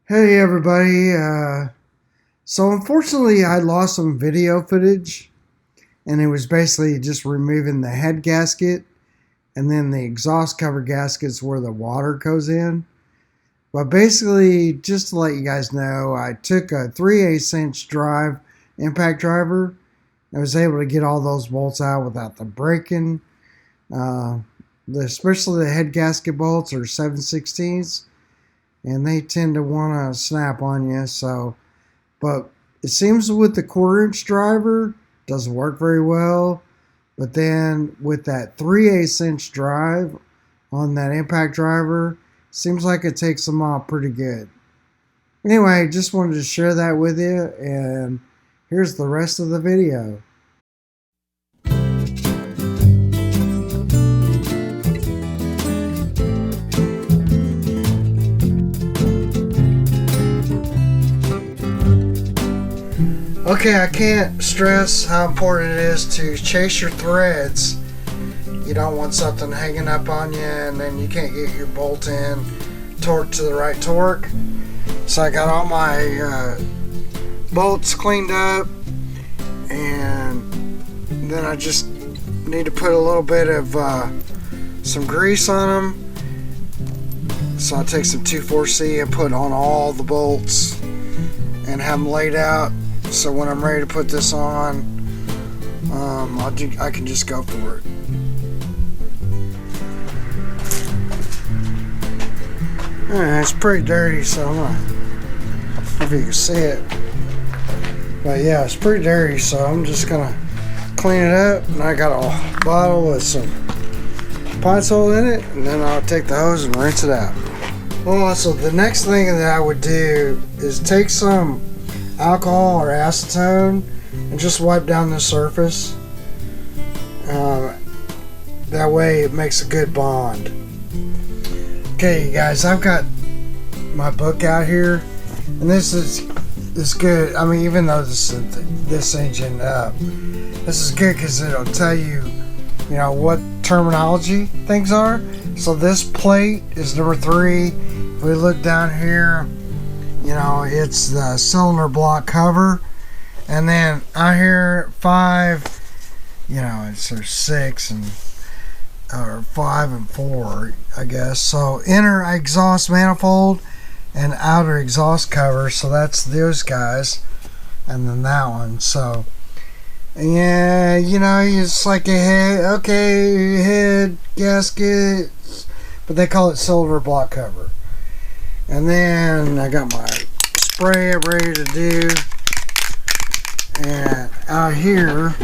Hey everybody. So unfortunately I lost some video footage, and it was basically just removing the head gasket and then the exhaust cover gaskets where the water goes in. But basically, just to let you guys know, I took a 3/8 inch drive, impact driver. I was able to get all those bolts out without the breaking. Uh, Especially the head gasket bolts are 7/16, and they tend to want to snap on you. So, but it seems with the 1/4 inch driver doesn't work very well. But then with that 3/8 inch drive on that impact driver, seems like it takes them off pretty good. Anyway, just wanted to share that with you, and here's the rest of the video. Okay, I can't stress how important it is to chase your threads. You don't want something hanging up on you and then you can't get your bolt in torque to the right torque. So I got all my bolts cleaned up, and then I just need to put a little bit of some grease on them. So I'll take some 2,4-C and put on all the bolts and have them laid out. So when I'm ready to put this on, I can just go for it. It's pretty dirty, so I'm gonna, I don't know if you can see it, but yeah, it's pretty dirty, so I'm just gonna clean it up. And I got a bottle with some pine sol in it, and then I'll take the hose and rinse it out. Well, so the next thing that I would do is take some alcohol or acetone and just wipe down the surface. That way it makes a good bond. Okay, you guys, I've got my book out here, and this is good. I mean, even though this engine this is good because it'll tell you, what terminology things are. So this plate is number 3. If we look down here, it's the cylinder block cover, and then out here 5, it's 6 or 5 and 4, I guess. So inner exhaust manifold and outer exhaust cover. So that's those guys, and then that one. So yeah, it's like a head gasket, but they call it cylinder block cover. And then I got my spray ready to do. And out here,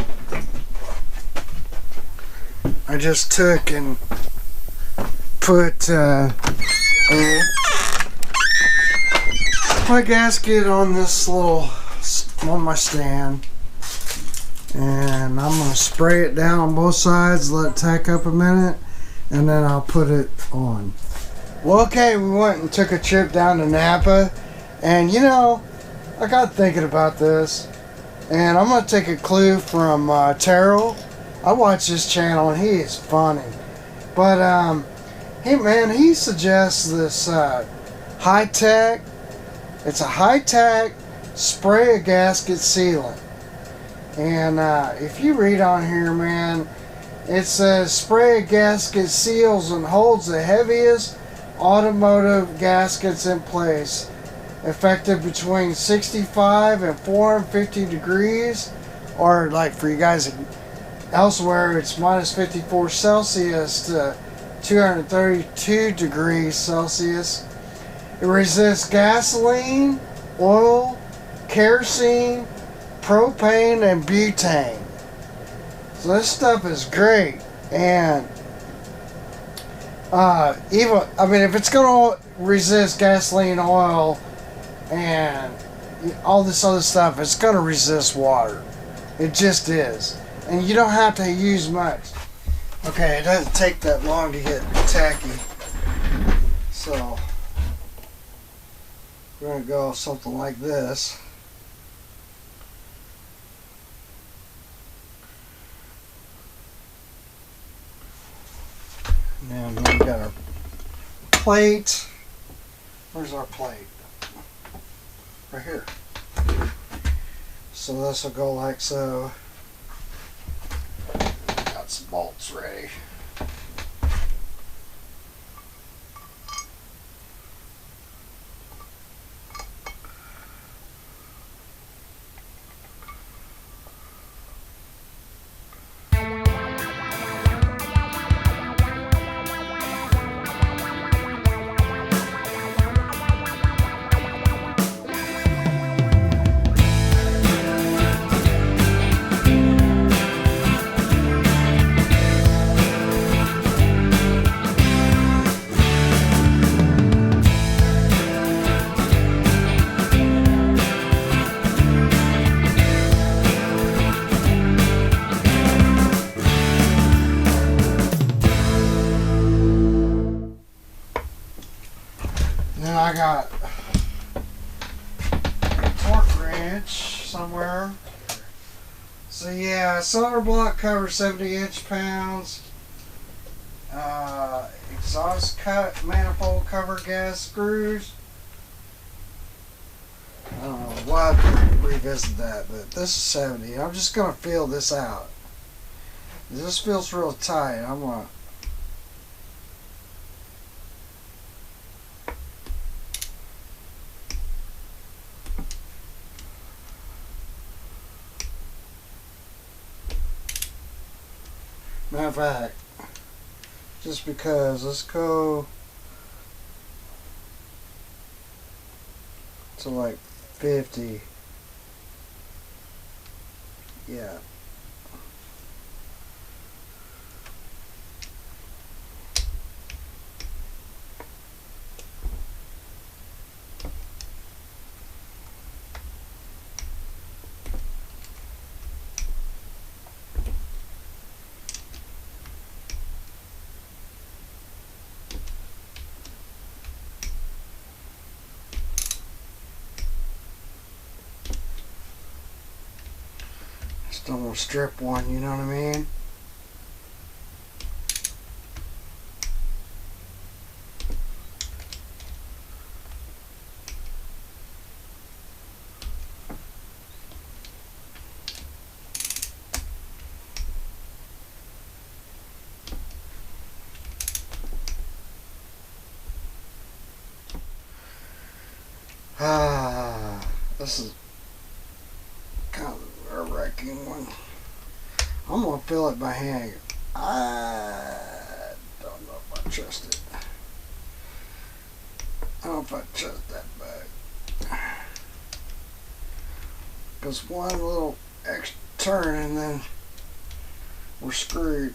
I just took and put my gasket on my stand. And I'm going to spray it down on both sides, let it tack up a minute, and then I'll put it on. Well, okay, we went and took a trip down to Napa, and I got thinking about this, and I'm gonna take a clue from Terrell. I watch this channel and he is funny, but he suggests this high tech. It's a high tech spray a gasket sealant, and if you read on here, man, it says spray a gasket seals and holds the heaviest automotive gaskets in place, effective between 65 and 450 degrees, or like for you guys elsewhere, it's minus 54 Celsius to 232 degrees Celsius. It resists gasoline, oil, kerosene, propane, and butane. So this stuff is great. And if it's going to resist gasoline, oil, and all this other stuff, it's going to resist water. It just is. And you don't have to use much. Okay, it doesn't take that long to get tacky. So, we're going to go something like this. Now we got our plate. Where's our plate? right here. So this will go like so. Got some bolts ready. Then I got a torque wrench somewhere. So yeah, cylinder block cover 70 inch-pounds. Exhaust cut manifold cover gas screws. I don't know, we'll have to revisit that, but this is 70. I'm just gonna feel this out. This feels real tight. I'm gonna matter of fact, just because, let's go to like 50. Yeah. Just don't want to strip one, you know what I mean? This is kind of a nerve-wracking one. I'm gonna feel it by hand. I don't know if I trust it. I don't know if I trust that bag. Because one little extra turn and then we're screwed.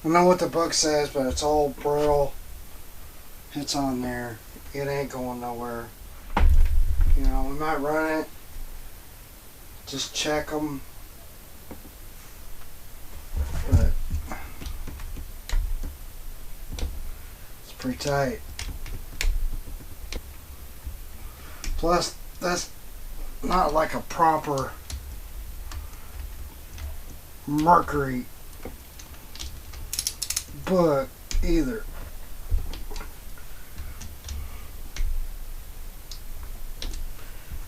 I know what the book says, but it's all Braille. It's on there. It ain't going nowhere. You know, we might run it. Just check them. But it's pretty tight. Plus, that's not like a proper Mercury book either.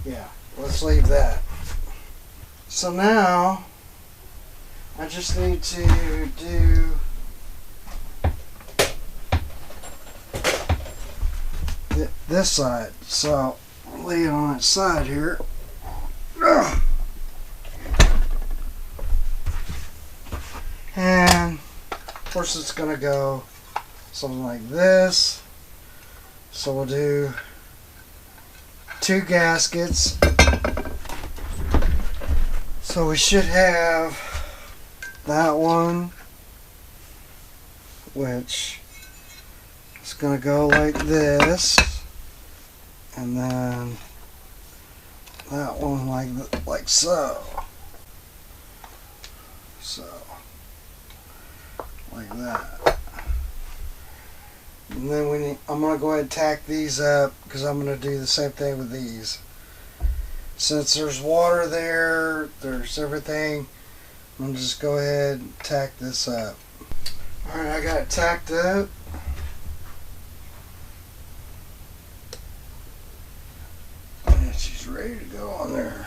Yeah, let's leave that. So now I just need to do this side. So I'll lay it on its side here. And of course it's gonna go something like this. So we'll do 2 gaskets. So we should have that one, which is It's going to go like this, and then that one like so. So, like that. And then I'm going to go ahead and tack these up because I'm going to do the same thing with these. Since there's water there, there's everything, I'm going to just go ahead and tack this up. Alright, I got it tacked up. And she's ready to go on there.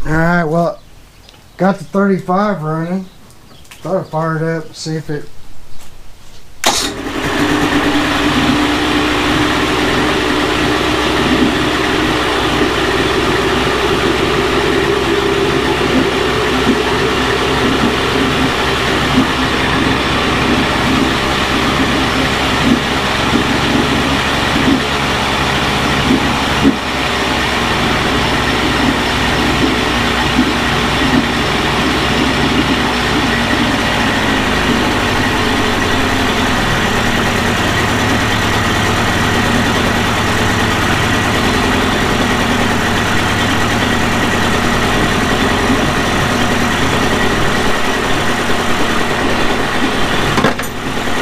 Alright, well, got the 35 running. Thought I'd fire it up, see if it...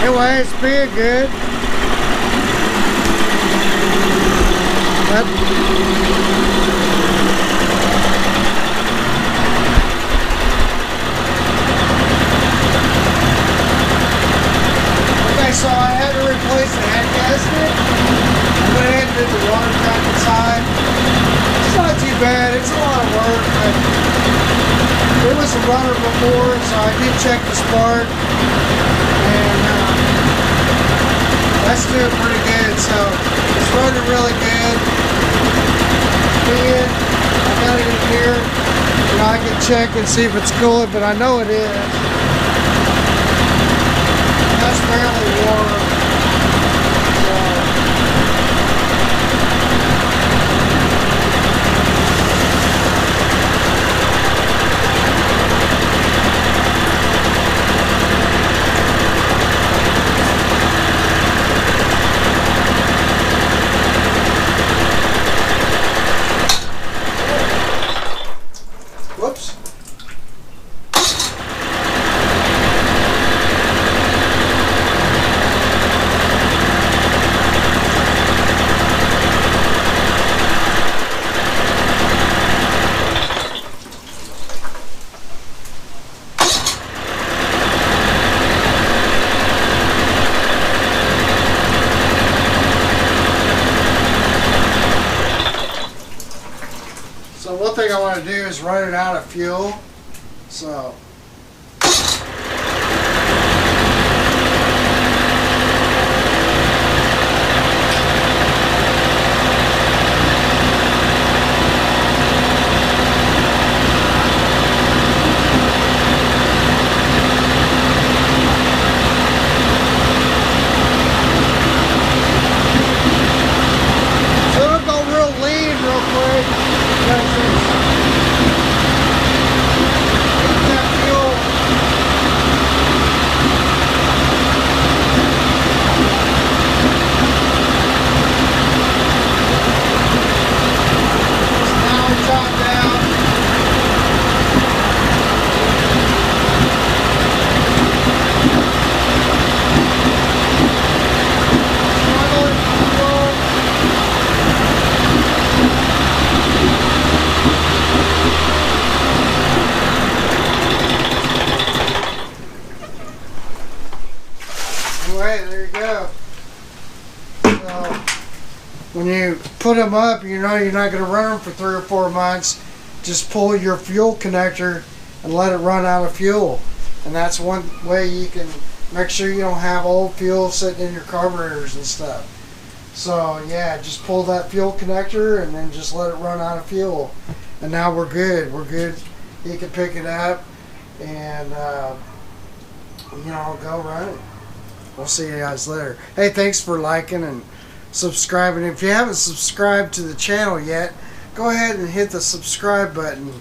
Anyway, it's being good. Okay, so I had to replace the head gasket. I went ahead and did the water tank inside. It's not too bad. It's a lot of work, but it was a runner before, so I did check the spark. That's doing pretty good, so it's running really good. And I got it in here, and I can check and see if it's cooling, but I know it is. That's barely warm. Whoops. So one thing I want to do is run it out of fuel. So it'll go real lean real quick. That when you put them up, you know you're not going to run them for 3 or 4 months. Just pull your fuel connector and let it run out of fuel. And that's one way you can make sure you don't have old fuel sitting in your carburetors and stuff. So yeah, just pull that fuel connector and then just let it run out of fuel. And now we're good. We're good. You can pick it up and you know, go run it. We'll see you guys later. Hey, thanks for liking and subscribing. If you haven't subscribed to the channel yet, go ahead and hit the subscribe button.